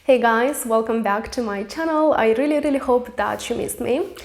Hey guys, welcome back to my channel. I really hope that you missed me.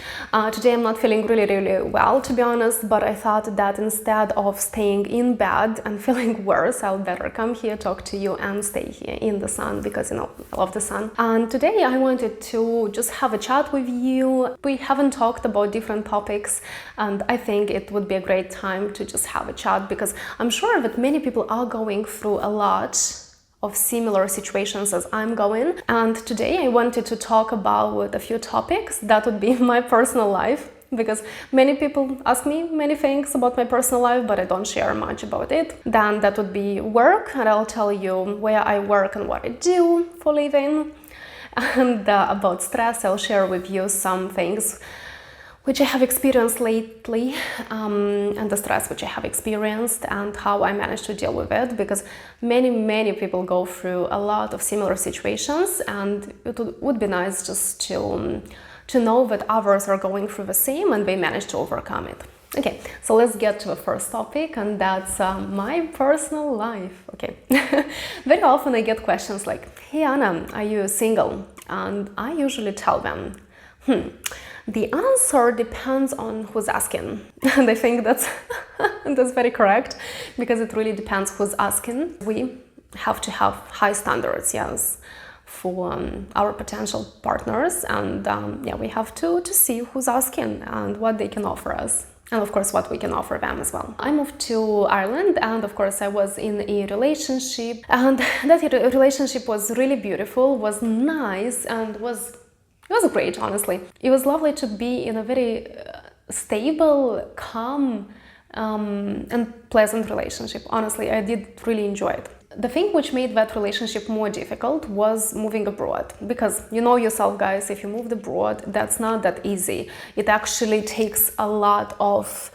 Today I'm not feeling really well, to be honest, but I thought that instead of staying in bed and feeling worse, I'll better come here, talk to you and stay here in the sun because, I love the sun. And today I wanted to just have a chat with you. We haven't talked about different topics and I think it would be a great time to just have a chat because I'm sure that many people are going through a lot of similar situations as I'm going. And today I wanted to talk about a few topics that would be my personal life, because many people ask me many things about my personal life, but I don't share much about it. Then that would be work, and I'll tell you where I work and what I do for living. And about stress, I'll share with you some things which I have experienced lately, and the stress which I have experienced and how I managed to deal with it, because many people go through a lot of similar situations, and it would be nice just to know that others are going through the same and they manage to overcome it. Okay, so let's get to the first topic, and that's my personal life. Okay, very often I get questions like, "Hey Anna, are you single?" And I usually tell them, the answer depends on who's asking. And I think that's very correct, because it really depends who's asking. We have to have high standards, yes, for our potential partners, and we have to see who's asking and what they can offer us. And of course, what we can offer them as well. I moved to Ireland, and of course I was in a relationship, and that relationship was really beautiful, was nice, and it was great, honestly. It was lovely to be in a very stable, calm, and pleasant relationship. Honestly, I did really enjoy it. The thing which made that relationship more difficult was moving abroad, because you know yourself, guys, if you moved abroad, that's not that easy. It actually takes a lot of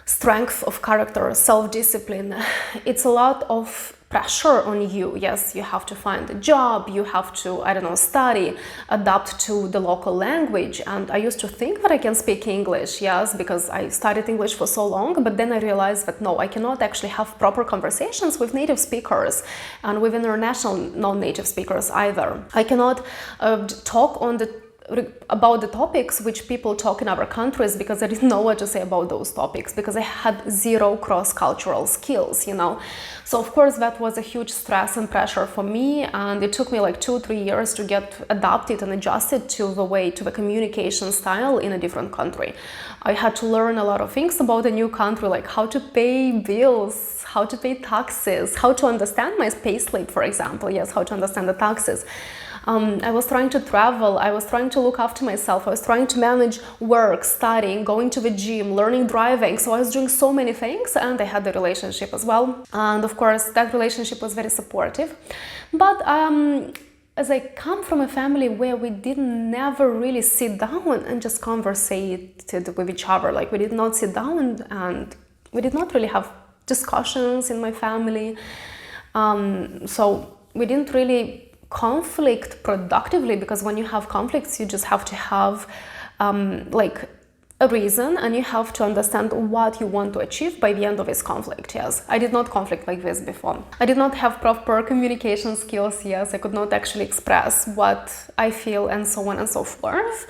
strength of character, self-discipline. It's a lot of pressure on you. Yes, you have to find a job, you have to, study, adapt to the local language. And I used to think that I can speak English, yes, because I studied English for so long, but then I realized that no, I cannot actually have proper conversations with native speakers and with international non-native speakers either. I cannot talk about the topics which people talk in other countries, because I didn't know what to say about those topics, because I had zero cross-cultural skills, So of course that was a huge stress and pressure for me, and it took me like 2-3 years to get adapted and adjusted to the communication style in a different country. I had to learn a lot of things about a new country, like how to pay bills, how to pay taxes, how to understand my payslip, for example, yes, how to understand the taxes. I was trying to travel, I was trying to look after myself, I was trying to manage work, studying, going to the gym, learning driving. So I was doing so many things, and I had the relationship as well. And of course, that relationship was very supportive. But as I come from a family where we never really sit down and just conversated with each other, like we did not sit down and we did not really have discussions in my family. So we didn't really conflict productively, because when you have conflicts, you just have to have a reason, and you have to understand what you want to achieve by the end of this conflict. Yes, I did not conflict like this before. I did not have proper communication skills. Yes, I could not actually express what I feel and so on and so forth.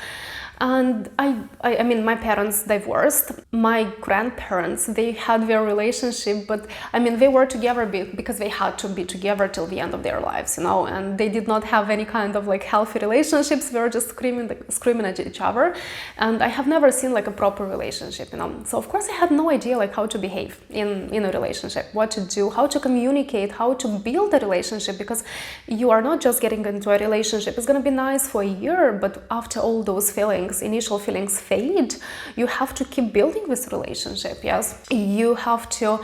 And I mean, my parents divorced. My grandparents, they had their relationship, but I mean, they were together because they had to be together till the end of their lives, and they did not have any kind of healthy relationships. They were just screaming at each other. And I have never seen a proper relationship, So of course I had no idea how to behave in a relationship, what to do, how to communicate, how to build a relationship, because you are not just getting into a relationship. It's gonna be nice for a year, but after all those initial feelings fade, you have to keep building this relationship. Yes, you have to,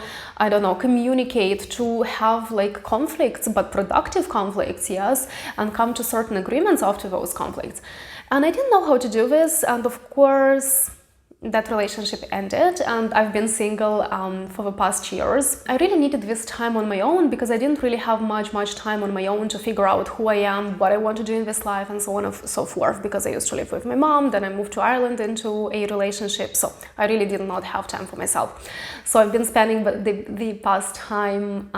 communicate, to have conflicts, but productive conflicts, yes, and come to certain agreements after those conflicts. And I didn't know how to do this, and of course that relationship ended, and I've been single for the past years. I really needed this time on my own, because I didn't really have much time on my own to figure out who I am, what I want to do in this life, and so on and so forth, because I used to live with my mom, then I moved to Ireland into a relationship, so I really did not have time for myself. So I've been spending the past time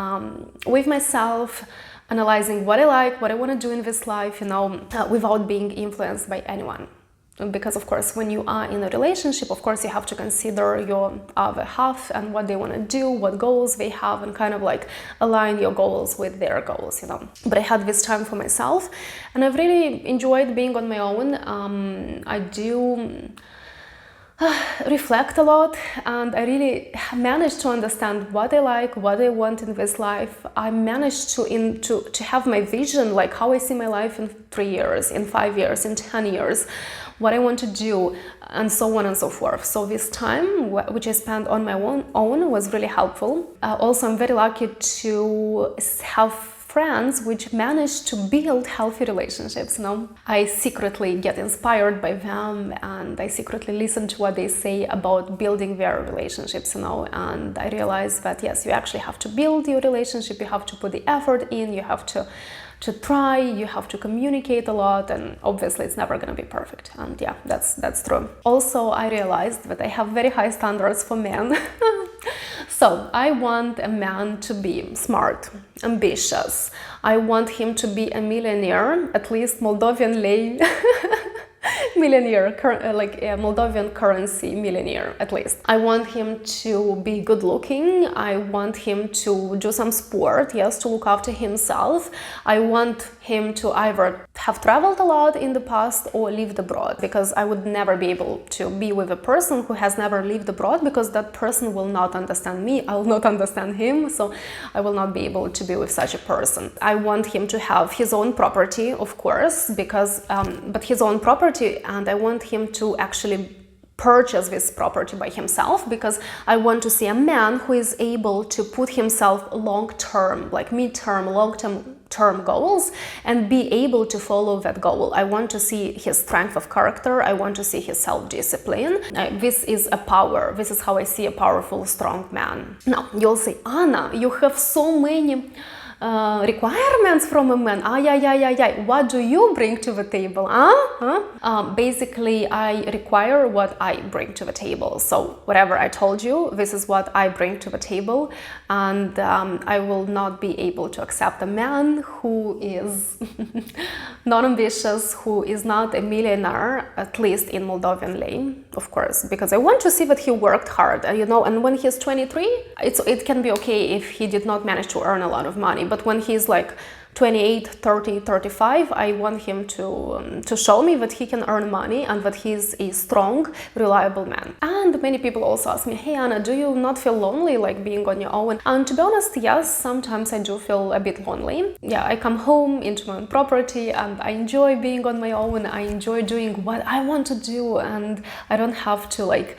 with myself, analyzing what I like, what I want to do in this life, without being influenced by anyone. Because of course, when you are in a relationship, of course, you have to consider your other half and what they want to do, what goals they have, and kind of like align your goals with their goals, But I had this time for myself, and I've really enjoyed being on my own. I do reflect a lot, and I really managed to understand what I like, what I want in this life. I managed to have my vision, like how I see my life in 3 years, in 5 years, in 10 years, what I want to do, and so on and so forth. So this time, which I spent on my own, was really helpful. Also, I'm very lucky to have friends which manage to build healthy relationships. I secretly get inspired by them, and I secretly listen to what they say about building their relationships, and I realize that yes, you actually have to build your relationship, you have to put the effort in, you have to try, you have to communicate a lot, and obviously it's never going to be perfect. And yeah, that's true. Also, I realized that I have very high standards for men. So I want a man to be smart, ambitious. I want him to be a millionaire, at least Moldovan lei millionaire, like a Moldovan currency millionaire at least. I want him to be good looking. I want him to do some sport, yes, to look after himself. I want him to either have traveled a lot in the past or lived abroad, because I would never be able to be with a person who has never lived abroad, because that person will not understand me, I will not understand him, so I will not be able to be with such a person. I want him to have his own property, of course, because but his own property, and I want him to actually purchase this property by himself, because I want to see a man who is able to put himself long-term, like mid-term, long-term goals, and be able to follow that goal. I want to see his strength of character. I want to see his self-discipline. This is a power. This is how I see a powerful, strong man. Now, you'll say, Anna, you have so many requirements from a man. What do you bring to the table? Basically, I require what I bring to the table. So whatever I told you, this is what I bring to the table, and I will not be able to accept a man who is not ambitious, who is not a millionaire, at least in Moldovan lei, of course, because I want to see that he worked hard, and when he's 23, it can be okay if he did not manage to earn a lot of money. But when he's like 28, 30, 35, I want him to show me that he can earn money and that he's a strong, reliable man. And many people also ask me, hey Anna, do you not feel lonely, like being on your own? And to be honest, yes, sometimes I do feel a bit lonely. Yeah, I come home into my own property and I enjoy being on my own. I enjoy doing what I want to do, and I don't have to like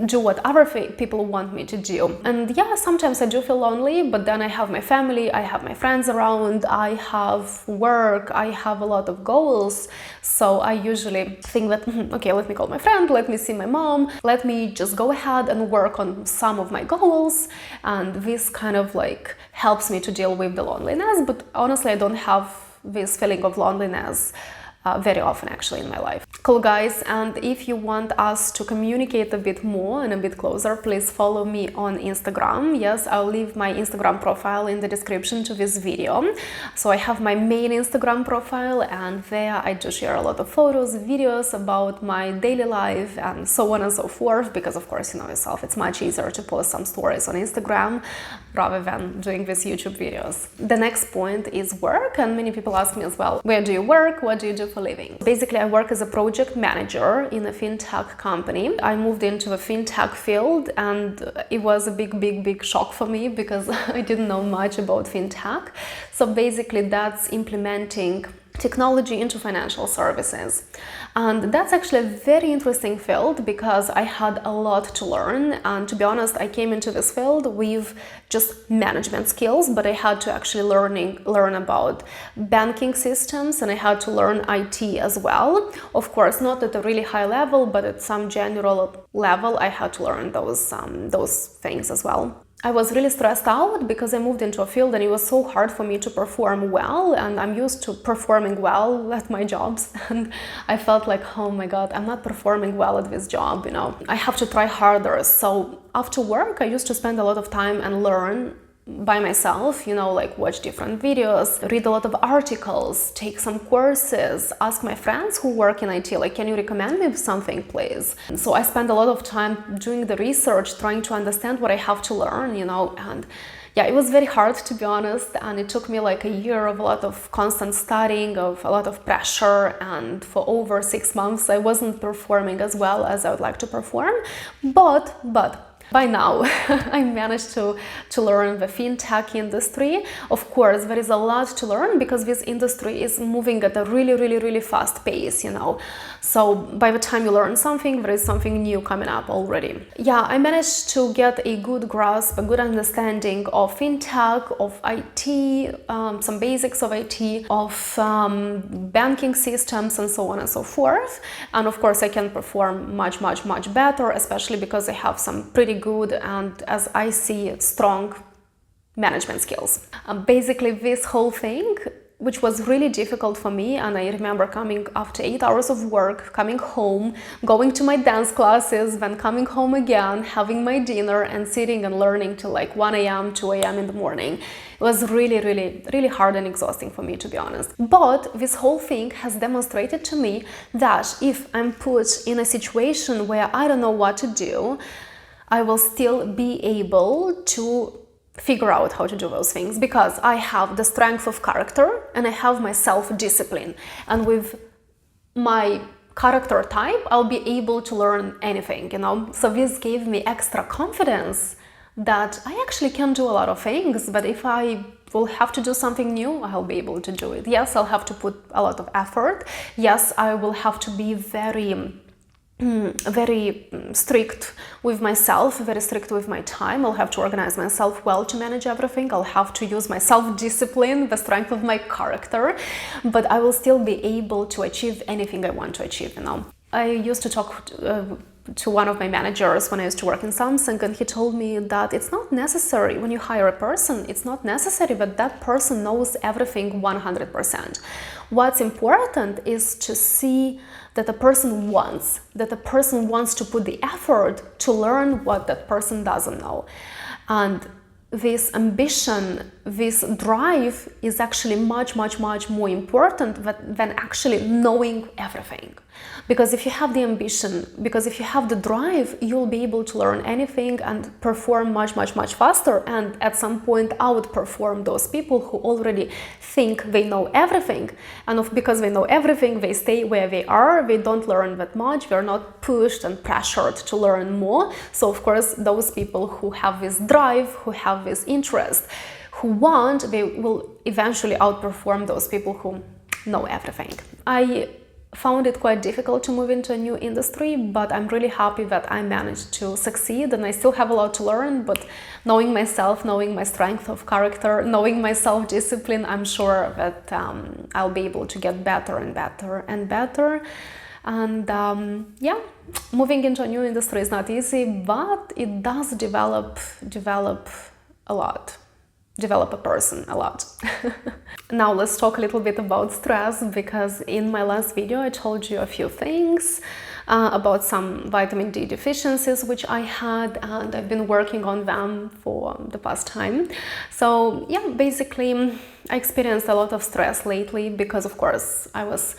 do what other people want me to do. And yeah, sometimes I do feel lonely, but then I have my family, I have my friends around, I have work, I have a lot of goals. So I usually think that, okay, let me call my friend, let me see my mom, let me just go ahead and work on some of my goals. And this kind of like helps me to deal with the loneliness. But honestly, I don't have this feeling of loneliness very often actually in my life. Cool guys, and if you want us to communicate a bit more and a bit closer, please follow me on Instagram. Yes, I'll leave my Instagram profile in the description to this video. So I have my main Instagram profile, and there I do share a lot of photos, videos about my daily life and so on and so forth, because of course, you know yourself, it's much easier to post some stories on Instagram rather than doing these YouTube videos. The next point is work, and many people ask me as well, where do you work? What do you do for living? Basically, I work as a project manager in a fintech company. I moved into the fintech field, and it was a big shock for me because I didn't know much about fintech. So basically, that's implementing technology into financial services. And that's actually a very interesting field because I had a lot to learn. And to be honest, I came into this field with just management skills, but I had to actually learn about banking systems, and I had to learn IT as well. Of course, not at a really high level, but at some general level, I had to learn those things as well. I was really stressed out because I moved into a field and it was so hard for me to perform well, and I'm used to performing well at my jobs, and I felt like, oh my god, I'm not performing well at this job, you know. I have to try harder. So after work, I used to spend a lot of time and learn by myself, you know, like watch different videos, read a lot of articles, take some courses, ask my friends who work in IT, like, can you recommend me something, please? So I spend a lot of time doing the research, trying to understand what I have to learn, you know, and yeah, it was very hard, to be honest, and it took me like a year of a lot of constant studying, of a lot of pressure, and for over 6 months I wasn't performing as well as I would like to perform, but by now I managed to learn the fintech industry. Of course, there is a lot to learn because this industry is moving at a really fast pace, you know. So by the time you learn something, there is something new coming up already. Yeah, I managed to get a good grasp, a good understanding of fintech, of IT, some basics of IT, of banking systems, and so on and so forth. And of course, I can perform much better, especially because I have some pretty good and, as I see, strong management skills. Basically, this whole thing, which was really difficult for me, and I remember coming after 8 hours of work, coming home, going to my dance classes, then coming home again, having my dinner, and sitting and learning till like 1 a.m., 2 a.m. in the morning. It was really hard and exhausting for me, to be honest. But this whole thing has demonstrated to me that if I'm put in a situation where I don't know what to do, I will still be able to figure out how to do those things, because I have the strength of character and I have my self-discipline. And with my character type, I'll be able to learn anything, you know. So this gave me extra confidence that I actually can do a lot of things, but if I will have to do something new, I'll be able to do it. Yes, I'll have to put a lot of effort. Yes, I will have to be very strict with myself, very strict with my time. I'll have to organize myself well to manage everything. I'll have to use my self-discipline, the strength of my character, but I will still be able to achieve anything I want to achieve, you know. I used to talk to one of my managers when I used to work in Samsung, and he told me that it's not necessary when you hire a person, it's not necessary that that person knows everything 100%. What's important is to see that the person wants to put the effort to learn what that person doesn't know. And this ambition, this drive is actually much more important than actually knowing everything. Because if you have the ambition, because if you have the drive, you'll be able to learn anything and perform much faster, and at some point outperform those people who already think they know everything. And because they know everything, they stay where they are, they don't learn that much, they're not pushed and pressured to learn more. So of course, those people who have this drive, who have this interest, who want, they will eventually outperform those people who know everything. I found it quite difficult to move into a new industry, but I'm really happy that I managed to succeed, and I still have a lot to learn, but knowing myself, knowing my strength of character, knowing my self-discipline, I'm sure that I'll be able to get better and better. And yeah, moving into a new industry is not easy, but it does develop a lot. Develop a person a lot. Now let's talk a little bit about stress, because in my last video I told you a few things about some vitamin D deficiencies which I had, and I've been working on them for the past time. So yeah, basically I experienced a lot of stress lately because of course I was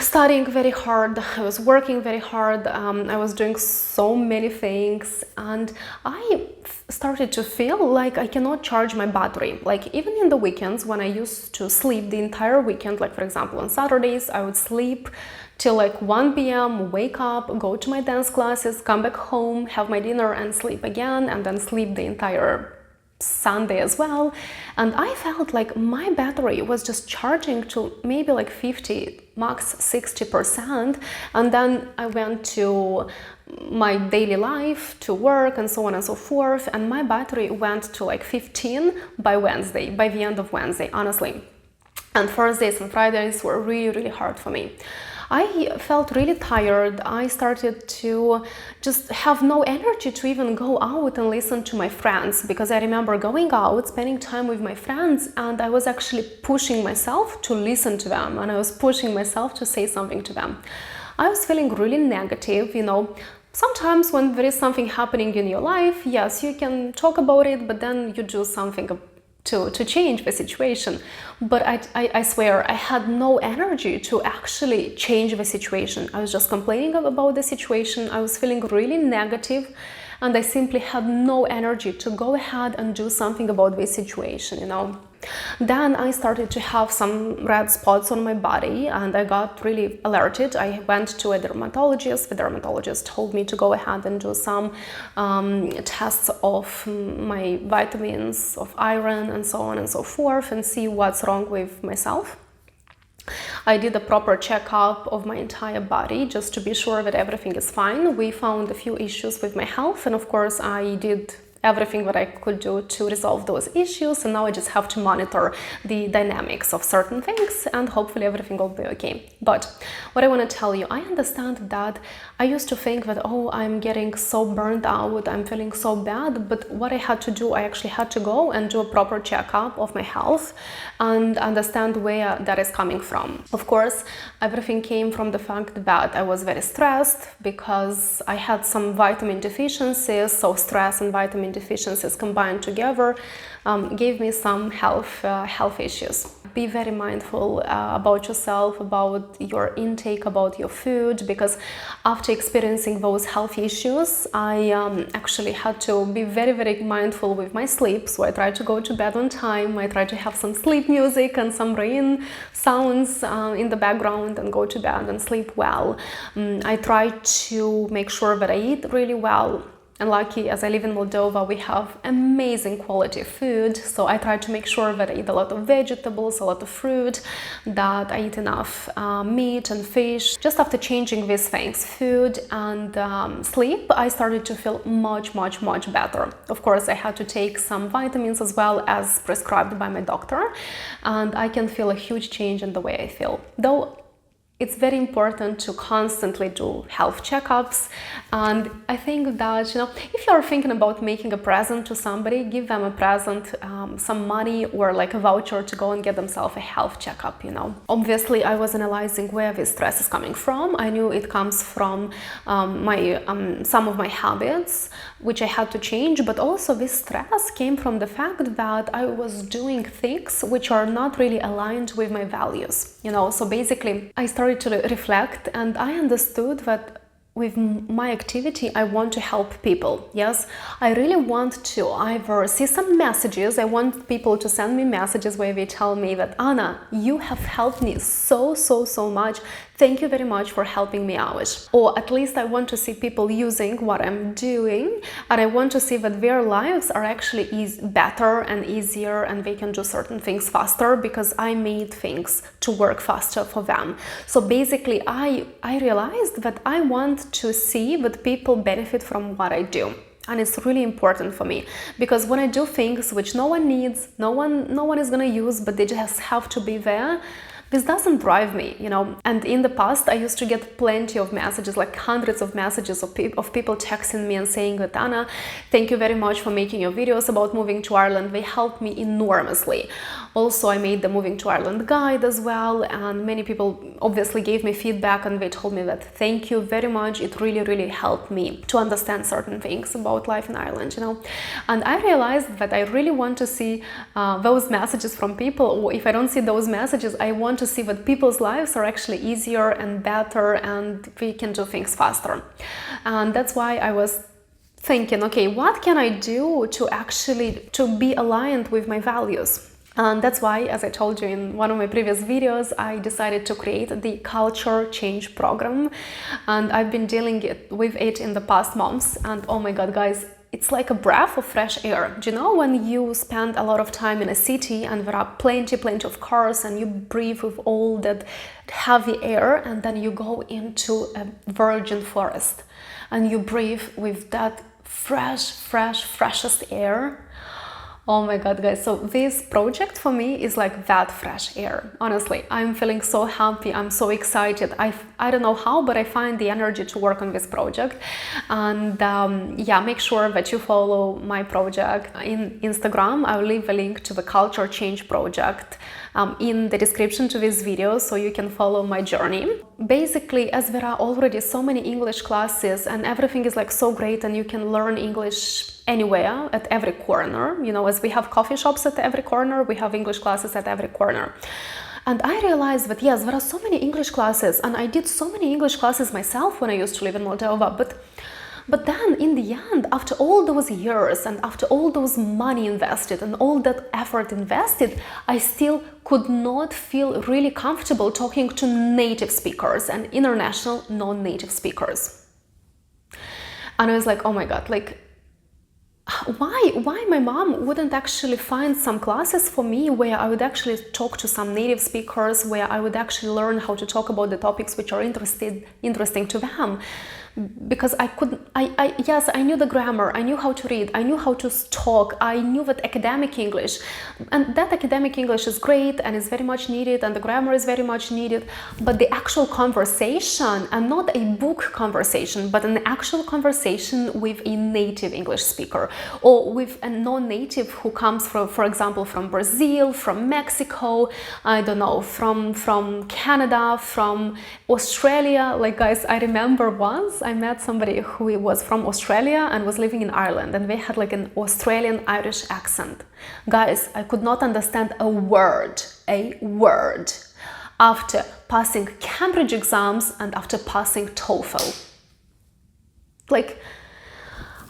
studying very hard, I was working very hard, I was doing so many things, and I started to feel like I cannot charge my battery. Like even in the weekends when I used to sleep the entire weekend, like for example on Saturdays, I would sleep till like 1 p.m, wake up, go to my dance classes, come back home, have my dinner and sleep again, and then sleep the entire Sunday as well. And I felt like my battery was just charging to maybe like 50, max 60%, and then I went to my daily life, to work and so on and so forth, and my battery went to like 15 by Wednesday, by the end of Wednesday, honestly. And Thursdays and Fridays were really hard for me. I felt really tired. I started to just have no energy to even go out and listen to my friends, because I remember going out, spending time with my friends, and I was actually pushing myself to listen to them, and I was pushing myself to say something to them. I was feeling really negative, you know, sometimes when there is something happening in your life, yes, you can talk about it, but then you do something to change the situation. But I swear I had no energy to actually change the situation. I was just complaining about the situation. I was feeling really negative, and I simply had no energy to go ahead and do something about this situation, you know. Then I started to have some red spots on my body, and I got really alerted. I went to a dermatologist. The dermatologist told me to go ahead and do some tests of my vitamins, of iron, and so on and so forth, and see what's wrong with myself. I did a proper checkup of my entire body just to be sure that everything is fine. We found a few issues with my health, and of course I did everything that I could do to resolve those issues, and now I just have to monitor the dynamics of certain things, and hopefully everything will be okay. But what I want to tell you, I understand that I used to think that, oh, I'm getting so burned out, I'm feeling so bad, but what I had to do, I actually had to go and do a proper checkup of my health and understand where that is coming from. Of course, everything came from the fact that I was very stressed because I had some vitamin deficiencies, so stress and vitamin deficiencies combined together gave me some health issues. Be very mindful about yourself, about your intake, about your food, because after experiencing those health issues, I actually had to be very, very mindful with my sleep. So I tried to go to bed on time. I tried to have some sleep music and some rain sounds in the background and go to bed and sleep well. I tried to make sure that I eat really well. And lucky, as I live in Moldova, we have amazing quality food. So I try to make sure that I eat a lot of vegetables, a lot of fruit, that I eat enough meat and fish. Just after changing these things, food and sleep, I started to feel much better. Of course, I had to take some vitamins as well as prescribed by my doctor. And I can feel a huge change in the way I feel. Though it's very important to constantly do health checkups, and I think that, you know, if you're thinking about making a present to somebody, give them a present, some money or like a voucher to go and get themselves a health checkup, you know. Obviously, I was analyzing where this stress is coming from. I knew it comes from some of my habits, which I had to change, but also this stress came from the fact that I was doing things which are not really aligned with my values, you know. So basically, I started to reflect, and I understood that with my activity, I want to help people. Yes, I really want to either see some messages. I want people to send me messages where they tell me that, Anna, you have helped me so much. Thank you very much for helping me out. Or at least I want to see people using what I'm doing, and I want to see that their lives are actually better and easier, and they can do certain things faster because I made things to work faster for them. So basically, I realized that I want to see that people benefit from what I do. And it's really important for me, because when I do things which no one needs, no one is gonna use, but they just have to be there, this doesn't drive me, you know. And in the past, I used to get plenty of messages, like hundreds of messages of people texting me and saying that, Anna, thank you very much for making your videos about moving to Ireland. They helped me enormously. Also, I made the Moving to Ireland guide as well, and many people obviously gave me feedback, and they told me that thank you very much. It really helped me to understand certain things about life in Ireland, you know. And I realized that I really want to see those messages from people, or if I don't see those messages, I want to see that people's lives are actually easier and better, and we can do things faster. And that's why I was thinking, okay, what can I do to be aligned with my values? And that's why, as I told you in one of my previous videos, I decided to create the Culture Change Program. And I've been dealing with it in the past months. And oh my God, guys, it's like a breath of fresh air. Do you know when you spend a lot of time in a city and there are plenty of cars, and you breathe with all that heavy air, and then you go into a virgin forest and you breathe with that freshest air? Oh my God, guys, so this project for me is like that fresh air. Honestly, I'm feeling so happy. I'm so excited. I don't know how, but I find the energy to work on this project. And yeah, make sure that you follow my project in Instagram. I'll leave a link to the Culture Change Project in the description to this video so you can follow my journey. Basically, as there are already so many English classes and everything is like so great and you can learn English anywhere at every corner, you know, as we have coffee shops at every corner, we have English classes at every corner. And I realized that yes, there are so many English classes, and I did so many English classes myself when I used to live in Moldova, but then in the end, after all those years and after all those money invested and all that effort invested, I still could not feel really comfortable talking to native speakers and international non-native speakers. And I was like, oh my God, like, why my mom wouldn't actually find some classes for me where I would actually talk to some native speakers, where I would actually learn how to talk about the topics which are interesting to them. Because yes, I knew the grammar, I knew how to read, I knew how to talk, I knew that academic English, and that academic English is great and is very much needed, and the grammar is very much needed, but the actual conversation, and not a book conversation, but an actual conversation with a native English speaker, or with a non-native who comes from, for example, from Brazil, from Mexico, I don't know, from Canada, from Australia. Like, guys, I remember once I met somebody who was from Australia and was living in Ireland, and they had like an Australian Irish accent. Guys, I could not understand a word after passing Cambridge exams and after passing TOEFL. Like,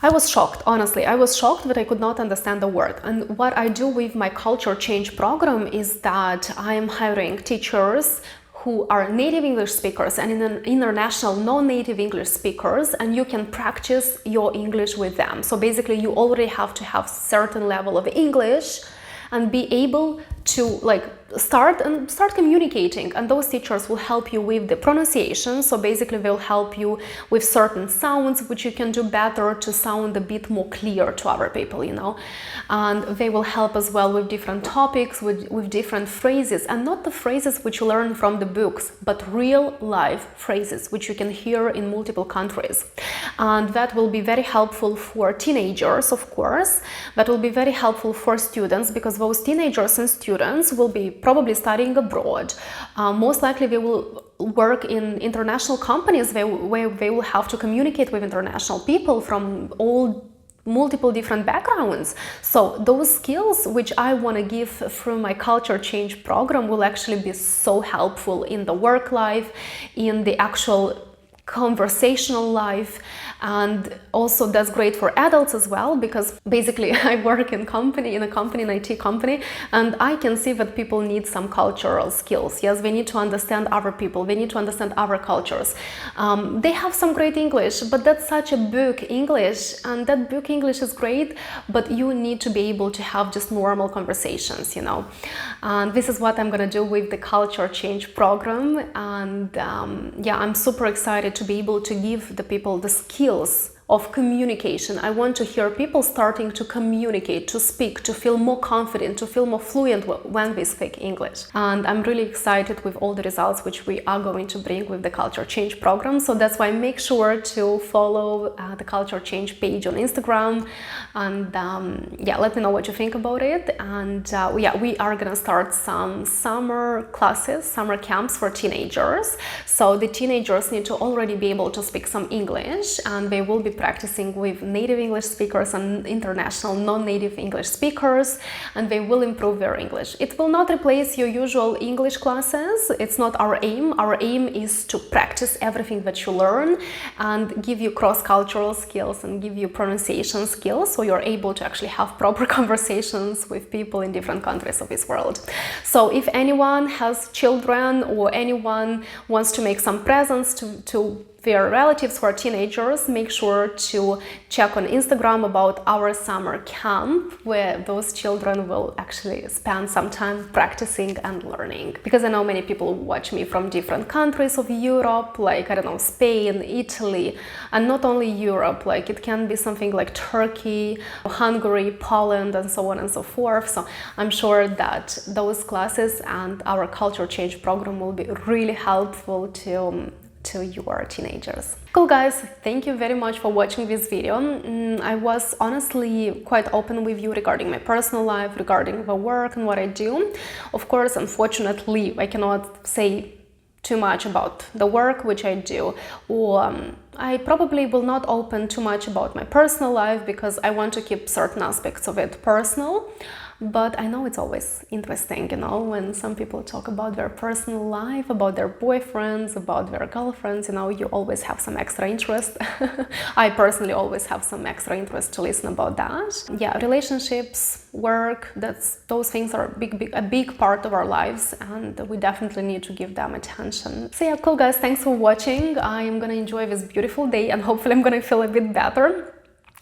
I was shocked, honestly. I was shocked that I could not understand the word. And what I do with my culture change program is that I am hiring teachers who are native English speakers and international non-native English speakers, and you can practice your English with them. So basically you already have to have certain level of English and be able to like start communicating, and those teachers will help you with the pronunciation. So basically they'll help you with certain sounds which you can do better to sound a bit more clear to other people, you know, and they will help as well with different topics, with different phrases, and not the phrases which you learn from the books, but real life phrases which you can hear in multiple countries. And that will be very helpful for teenagers, of course. That will be very helpful for students, because those teenagers and students will be probably studying abroad. Most likely they will work in international companies where they will have to communicate with international people from multiple different backgrounds. So those skills which I want to give through my culture change program will actually be so helpful in the work life, in the actual conversational life, and also that's great for adults as well, because basically I work in an IT company, and I can see that people need some cultural skills. Yes, they need to understand other people, they need to understand other cultures. They have some great English, but that's such a book English, and that book English is great, but you need to be able to have just normal conversations, you know. And this is what I'm gonna do with the culture change program, and yeah, I'm super excited to be able to give the people the skills of communication. I want to hear people starting to communicate, to speak, to feel more confident, to feel more fluent when we speak English. And I'm really excited with all the results which we are going to bring with the Culture Change program. So that's why make sure to follow the Culture Change page on Instagram, and yeah, let me know what you think about it. And yeah, we are gonna start some summer classes, summer camps for teenagers. So the teenagers need to already be able to speak some English, and they will be practicing with native English speakers and international non-native English speakers, and they will improve their English. It will not replace your usual English classes. It's not our aim. Our aim is to practice everything that you learn and give you cross-cultural skills and give you pronunciation skills, so you're able to actually have proper conversations with people in different countries of this world. So if anyone has children or anyone wants to make some presents to their relatives who are teenagers, make sure to check on Instagram about our summer camp, where those children will actually spend some time practicing and learning. Because I know many people watch me from different countries of Europe, like, I don't know, Spain, Italy, and not only Europe, like it can be something like Turkey, Hungary, Poland, and so on and so forth. So I'm sure that those classes and our Culture Change program will be really helpful to your teenagers. Cool guys, thank you very much for watching this video. I was honestly quite open with you regarding my personal life, regarding the work and what I do. Of course, unfortunately, I cannot say too much about the work which I do, or I probably will not open too much about my personal life because I want to keep certain aspects of it personal. But I know it's always interesting, you know, when some people talk about their personal life, about their boyfriends, about their girlfriends, you know, you always have some extra interest. I personally always have some extra interest to listen about that. Yeah, relationships, work, those things are a big part of our lives, and we definitely need to give them attention. So yeah, cool guys, thanks for watching. I am gonna enjoy this beautiful day, and hopefully I'm gonna feel a bit better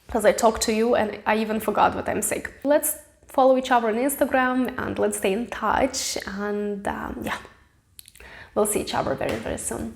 because I talked to you and I even forgot that I'm sick. Let's follow each other on Instagram and let's stay in touch, and yeah, we'll see each other very, very soon.